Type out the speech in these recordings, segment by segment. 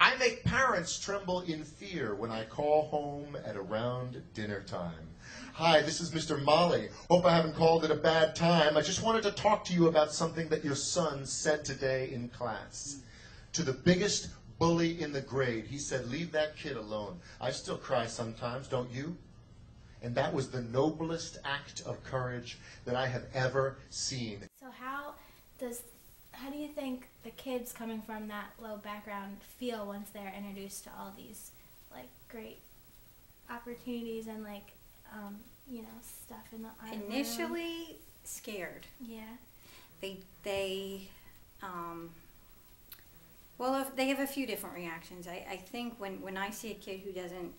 I make parents tremble in fear when I call home at around dinner time. Hi, this is Mr. Molly. Hope I haven't called at a bad time. I just wanted to talk to you about something that your son said today in class. To the biggest bully in the grade, he said, "Leave that kid alone." I still cry sometimes, don't you? And that was the noblest act of courage that I have ever seen. So how do you think the kids coming from that low background feel once they're introduced to all these like great opportunities and like you know, stuff in the art Initially room? scared. Yeah. Well, if they have a few different reactions. I think when I see a kid who doesn't,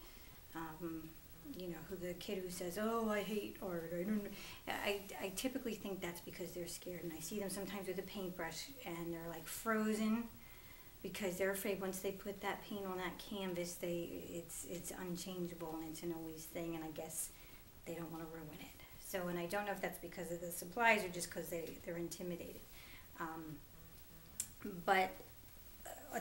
you know, the kid who says, "Oh, I hate art," or I typically think that's because they're scared. And I see them sometimes with a paintbrush and they're like frozen because they're afraid once they put that paint on that canvas, it's unchangeable and it's an always thing. And I guess they don't want to ruin it. So, and I don't know if that's because of the supplies or just because they're intimidated. But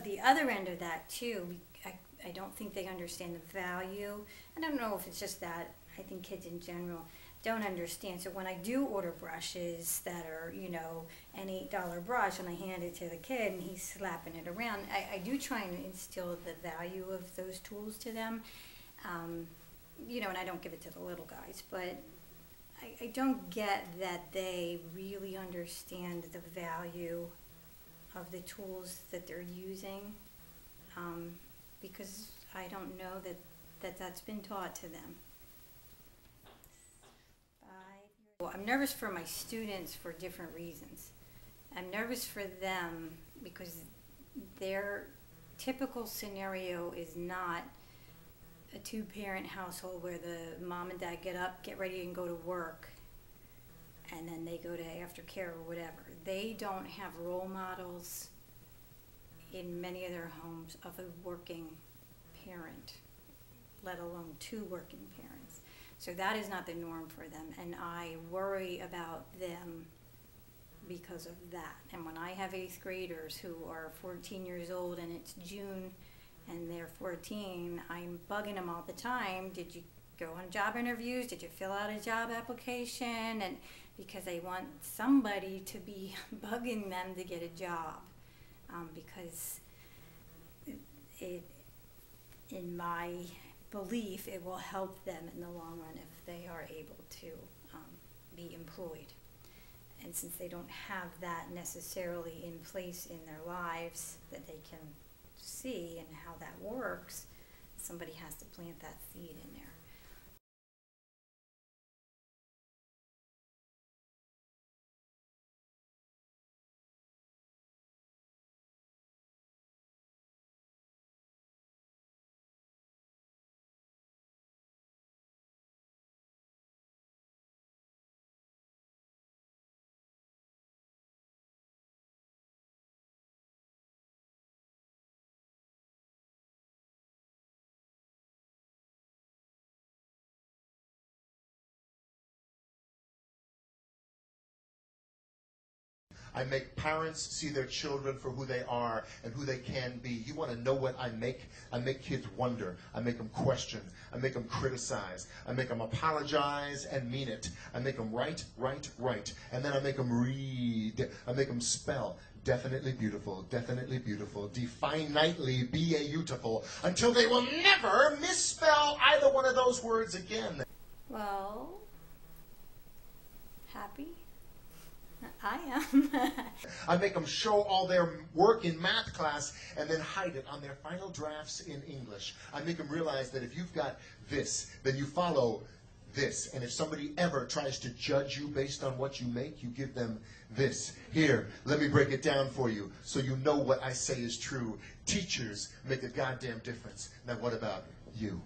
the other end of that too, I don't think they understand the value. I don't know if it's just that. I think kids in general don't understand. So when I do order brushes that are, you know, an $8 brush and I hand it to the kid and he's slapping it around, I do try and instill the value of those tools to them. You know, and I don't give it to the little guys, but I don't get that they really understand the value of the tools that they're using, because I don't know that's been taught to them. Well, I'm nervous for my students for different reasons. I'm nervous for them because their typical scenario is not a two-parent household where the mom and dad get up, get ready, and go to work, and then they go to aftercare or whatever. They don't have role models in many of their homes of a working parent, let alone two working parents. So that is not the norm for them, and I worry about them because of that. And when I have 8th graders who are 14 years old and it's June and they're 14, I'm bugging them all the time. Did you go on job interviews? Did you fill out a job application? And because I want somebody to be bugging them to get a job, because in my belief, it will help them in the long run if they are able to be employed. And since they don't have that necessarily in place in their lives that they can see and how that works, somebody has to plant that seed in there. I make parents see their children for who they are and who they can be. You want to know what I make? I make kids wonder. I make them question. I make them criticize. I make them apologize and mean it. I make them write. And then I make them read. I make them spell. Definitely beautiful, definitely beautiful, until they will never misspell either one of those words again. Well, happy? I am. I make them show all their work in math class and then hide it on their final drafts in English. I make them realize that if you've got this, then you follow this. And if somebody ever tries to judge you based on what you make, you give them this. Here, let me break it down for you so you know what I say is true. Teachers make a goddamn difference. Now what about you?